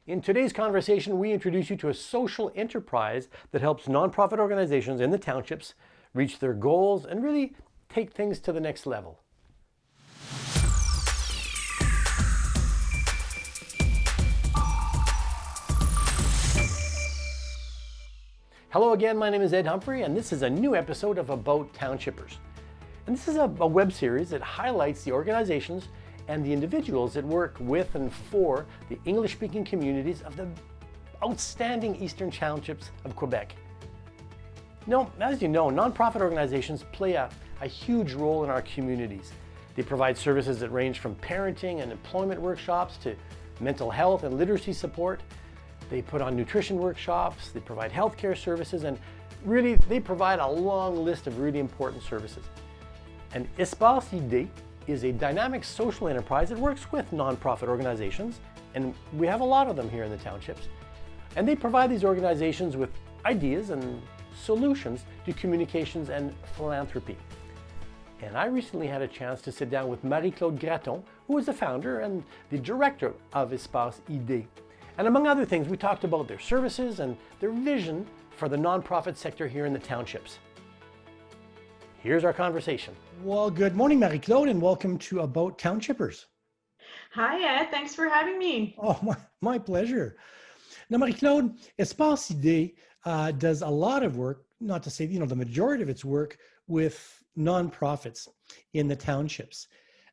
In today's conversation, we introduce you to a social enterprise that helps nonprofit organizations in the townships reach their goals and really take things to the next level. Hello again, my name is Ed Humphrey, and this is a new episode of About Townshippers. And this is a web series that highlights the organizations and the individuals that work with and for the English-speaking communities of the outstanding eastern townships of Quebec. Now, as you know, nonprofit organizations play a huge role in our communities. They provide services that range from parenting and employment workshops to mental health and literacy support. They put on nutrition workshops, they provide healthcare services, and really they provide a long list of really important services. And ESPACE IDÉES is a dynamic social enterprise that works with nonprofit organizations, and we have a lot of them here in the townships. And they provide these organizations with ideas and solutions to communications and philanthropy. And I recently had a chance to sit down with Marie-Claude Gratton, who is the founder and the director of ESPACE IDÉES. And among other things, we talked about their services and their vision for the nonprofit sector here in the townships. Here's our conversation. Well, good morning, Marie-Claude, and welcome to About Townshippers. Hi, Ed. Thanks for having me. Oh, my pleasure. Now, Marie-Claude, ESPACE IDÉES does a lot of work, not to say, the majority of its work with nonprofits in the townships.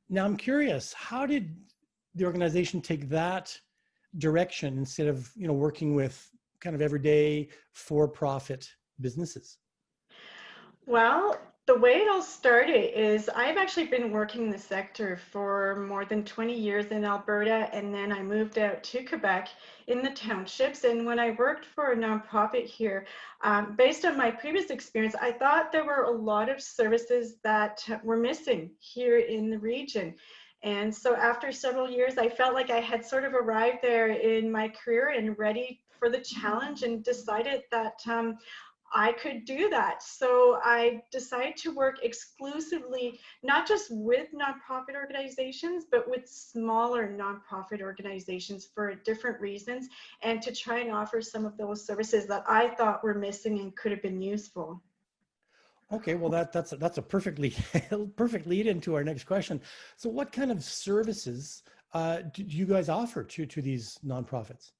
Now, I'm curious, how did the organization take that direction instead of, working with kind of everyday for-profit businesses? Well, the way it all started is I've actually been working in the sector for more than 20 years in Alberta, and then I moved out to Quebec in the townships. And when I worked for a nonprofit here, based on my previous experience, I thought there were a lot of services that were missing here in the region. And so after several years, I felt like I had sort of arrived there in my career and ready for the challenge, and decided that I could do that. So I decided to work exclusively, not just with nonprofit organizations, but with smaller nonprofit organizations for different reasons, and to try and offer some of those services that I thought were missing and could have been useful. Okay, well that's a perfect lead into our next question. So what kind of services do you guys offer to these nonprofits?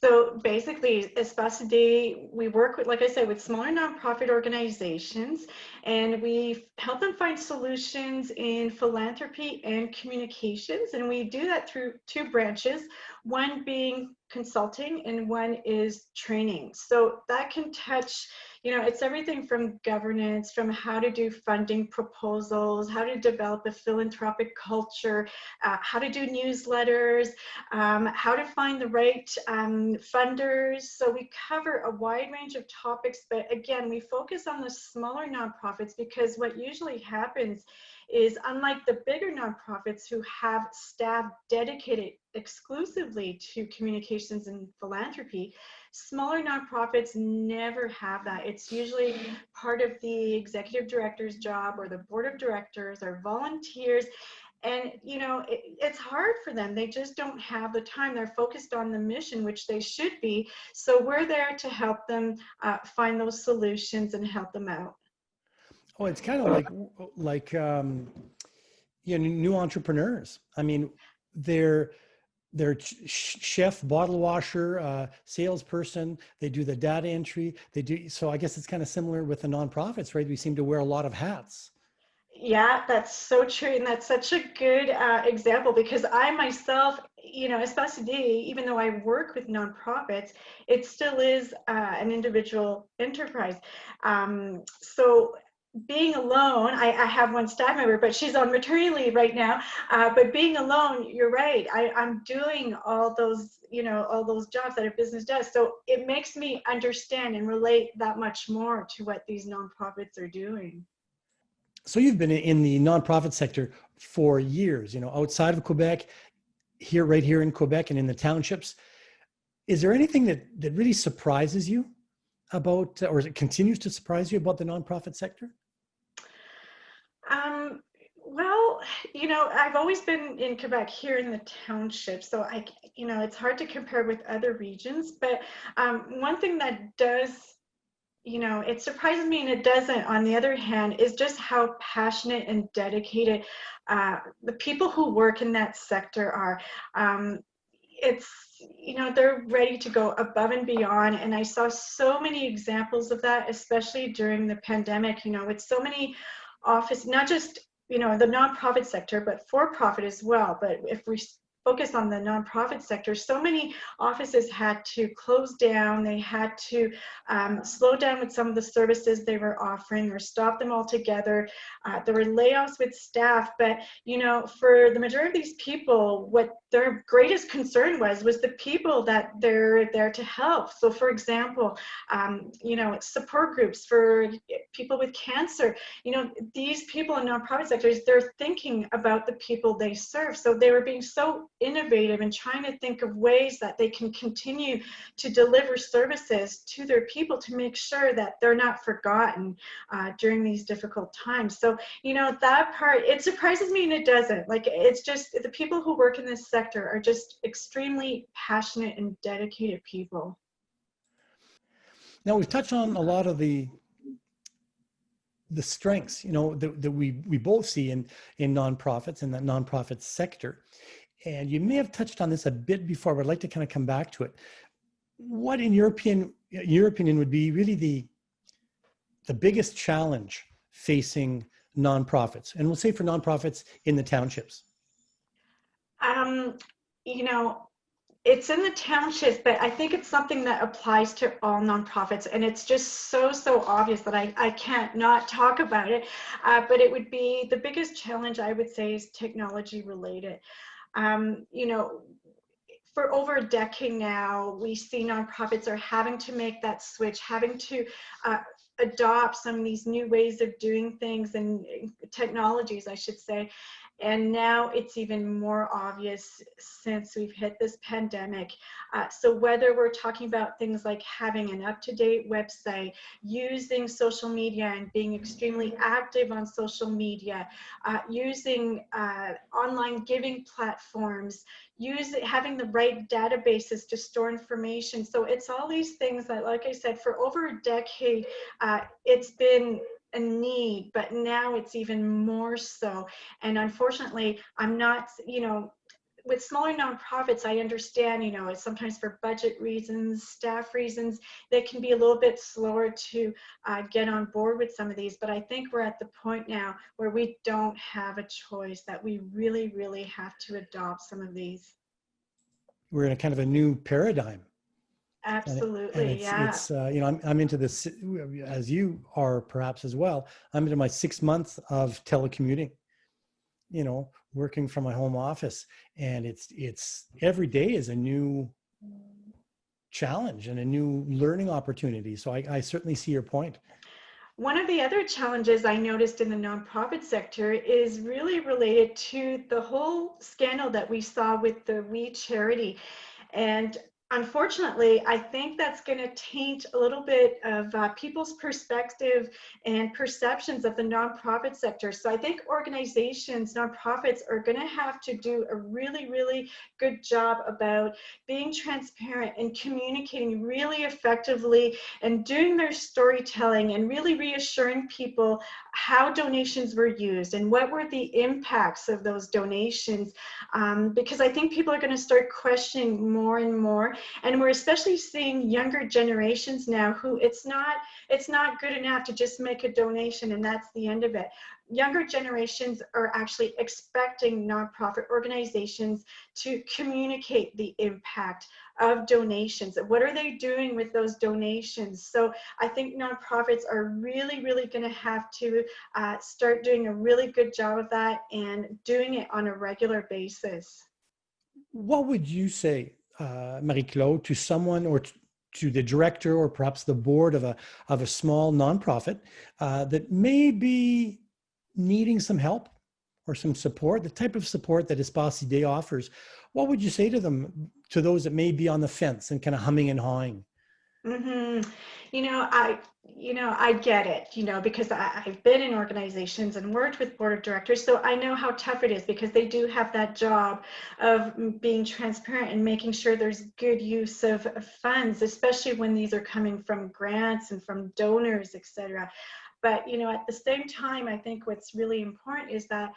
So basically, ESPACE IDÉES, we work with, like I said, with smaller nonprofit organizations, and we help them find solutions in philanthropy and communications. And we do that through two branches, one being consulting and one is training. So that can touch, it's everything from governance, from how to do funding proposals, how to develop a philanthropic culture, how to do newsletters, how to find the right funders. So we cover a wide range of topics, but again, we focus on the smaller nonprofits, because what usually happens is, unlike the bigger nonprofits who have staff dedicated exclusively to communications and philanthropy, smaller nonprofits never have that. It's usually part of the executive director's job or the board of directors or volunteers. And, it's hard for them. They just don't have the time. They're focused on the mission, which they should be. So we're there to help them find those solutions and help them out. Oh, it's kind of like new entrepreneurs. I mean, they're chef, bottle washer, salesperson. They do the data entry. So I guess it's kind of similar with the nonprofits, right? We seem to wear a lot of hats. Yeah, that's so true. And that's such a good example, because I myself, ESPACE IDÉES, even though I work with nonprofits, it still is an individual enterprise. So being alone, I have one staff member, but she's on maternity leave right now. But being alone, you're right. I'm doing all those, all those jobs that a business does. So it makes me understand and relate that much more to what these nonprofits are doing. So you've been in the nonprofit sector for years, outside of Quebec, right here in Quebec and in the townships. Is there anything that really surprises you about, or it continues to surprise you about the nonprofit sector? Well, Well, I've always been in Quebec here in the township, so it's hard to compare with other regions. But one thing that does, it surprises me and it doesn't, on the other hand, is just how passionate and dedicated the people who work in that sector are. It's, they're ready to go above and beyond. And I saw so many examples of that, especially during the pandemic, with so many office, not just, the nonprofit sector, but for profit as well. But if we focus on the nonprofit sector, so many offices had to close down. They had to slow down with some of the services they were offering or stop them altogether. There were layoffs with staff, but for the majority of these people, what their greatest concern was the people that they're there to help. So for example, support groups for people with cancer, these people in nonprofit sectors, they're thinking about the people they serve. So they were being so innovative and trying to think of ways that they can continue to deliver services to their people to make sure that they're not forgotten during these difficult times. So, that part, it surprises me and it doesn't. Like, it's just the people who work in this sector are just extremely passionate and dedicated people. Now, we've touched on a lot of the strengths, that we both see in nonprofits, in that nonprofit sector. And you may have touched on this a bit before, but I'd like to kind of come back to it. What, in your opinion, would be really the biggest challenge facing nonprofits? And we'll say for nonprofits in the townships. It's in the townships, but I think it's something that applies to all nonprofits, and it's just so obvious that I can't not talk about it. But it would be the biggest challenge, I would say, is technology related. For over a decade now, we see nonprofits are having to make that switch, having to adopt some of these new ways of doing things and technologies, I should say. And now it's even more obvious since we've hit this pandemic. So whether we're talking about things like having an up-to-date website, using social media and being extremely active on social media, using online giving platforms, having the right databases to store information. So it's all these things that, like I said, for over a decade, it's been a need, but now it's even more so. And unfortunately, I'm not, with smaller nonprofits, I understand, it's sometimes for budget reasons, staff reasons, they can be a little bit slower to get on board with some of these. But I think we're at the point now where we don't have a choice, that we really, really have to adopt some of these. We're in a kind of a new paradigm. Absolutely, yeah. It's I'm into this, as you are perhaps as well. I'm into my 6 months of telecommuting, working from my home office, and it's every day is a new challenge and a new learning opportunity. So I certainly see your point. One of the other challenges I noticed in the nonprofit sector is really related to the whole scandal that we saw with the We Charity. And unfortunately, I think that's going to taint a little bit of people's perspective and perceptions of the nonprofit sector. So I think organizations, nonprofits, are going to have to do a really, really good job about being transparent and communicating really effectively and doing their storytelling and really reassuring people how donations were used and what were the impacts of those donations. Because I think people are going to start questioning more and more. And we're especially seeing younger generations now who it's not good enough to just make a donation and that's the end of it. Younger generations are actually expecting nonprofit organizations to communicate the impact of donations. What are they doing with those donations? So I think nonprofits are really, really going to have to start doing a really good job of that and doing it on a regular basis. What would you say, Marie-Claude, to someone or to the director or perhaps the board of a small nonprofit that may be needing some help or some support, the type of support that ESPACE IDÉES offers? What would you say to them, to those that may be on the fence and kind of humming and hawing? hmm You know, I get it, because I've been in organizations and worked with board of directors, so I know how tough it is because they do have that job of being transparent and making sure there's good use of funds, especially when these are coming from grants and from donors, etc. But, at the same time, I think what's really important is that,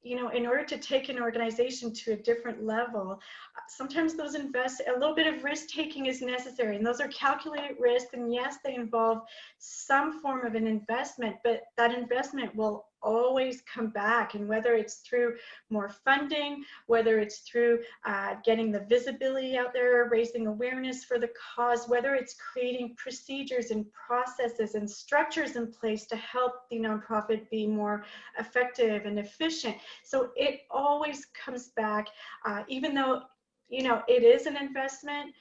in order to take an organization to a different level, sometimes a little bit of risk taking is necessary. And those are calculated risks. And yes, they involve some form of an investment, but that investment will always come back. And whether it's through more funding, whether it's through getting the visibility out there, raising awareness for the cause, whether it's creating procedures and processes and structures in place to help the nonprofit be more effective and efficient. So it always comes back, even though, it is an investment,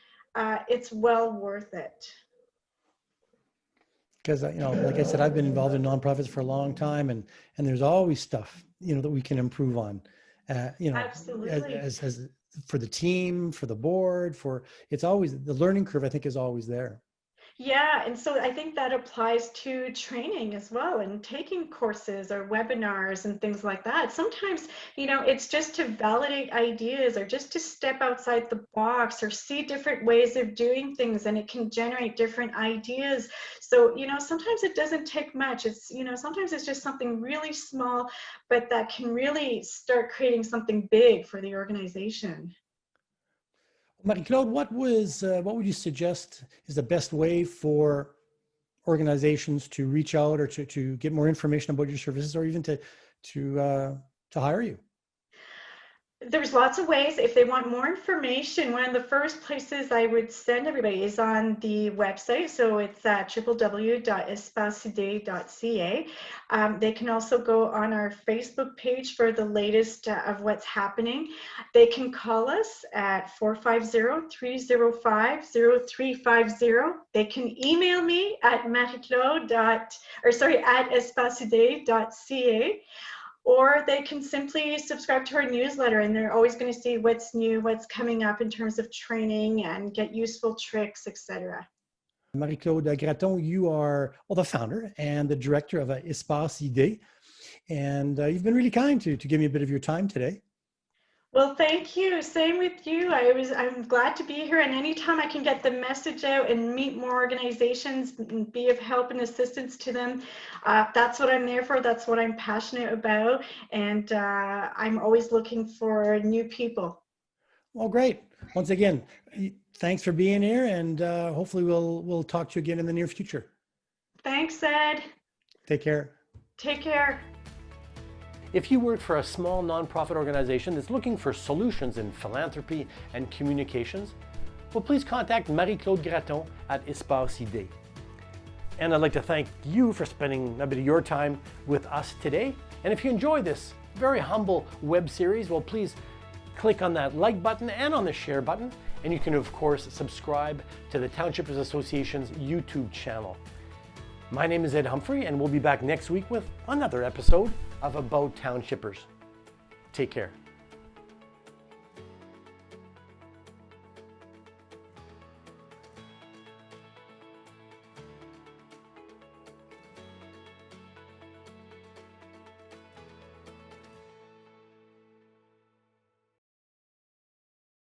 it's well worth it. Because like I said, I've been involved in nonprofits for a long time, and there's always stuff that we can improve on. Absolutely. As for the team, for the board, it's always the learning curve. I think is always there. Yeah, and so I think that applies to training as well and taking courses or webinars and things like that. Sometimes, it's just to validate ideas or just to step outside the box or see different ways of doing things, and it can generate different ideas. So, sometimes it doesn't take much. Sometimes it's just something really small, but that can really start creating something big for the organization. Marie-Claude, what would you suggest is the best way for organizations to reach out or to get more information about your services, or even to hire you? There's lots of ways. If they want more information, one of the first places I would send everybody is on the website. So it's www.espaceidées.ca. They can also go on our Facebook page for the latest of what's happening. They can call us at 450-305-0350. They can email me at Marie-Claude at espaceidées.ca. Or they can simply subscribe to our newsletter, and they're always going to see what's new, what's coming up in terms of training, and get useful tricks, etc. Marie-Claude Gratton, you are the founder and the director of ESPACE IDÉES, and you've been really kind to give me a bit of your time today. Well, thank you. Same with you. I'm glad to be here, and anytime I can get the message out and meet more organizations and be of help and assistance to them, that's what I'm there for. That's what I'm passionate about, and I'm always looking for new people. Well, great. Once again, thanks for being here, and hopefully we'll talk to you again in the near future. Thanks, Ed. Take care. Take care. If you work for a small nonprofit organization that's looking for solutions in philanthropy and communications, well, please contact Marie-Claude Gratton at ESPACE IDÉES. And I'd like to thank you for spending a bit of your time with us today. And if you enjoy this very humble web series, well, please click on that like button and on the share button. And you can, of course, subscribe to the Townshippers Association's YouTube channel. My name is Ed Humphrey, and we'll be back next week with another episode of About Townshippers. Take care.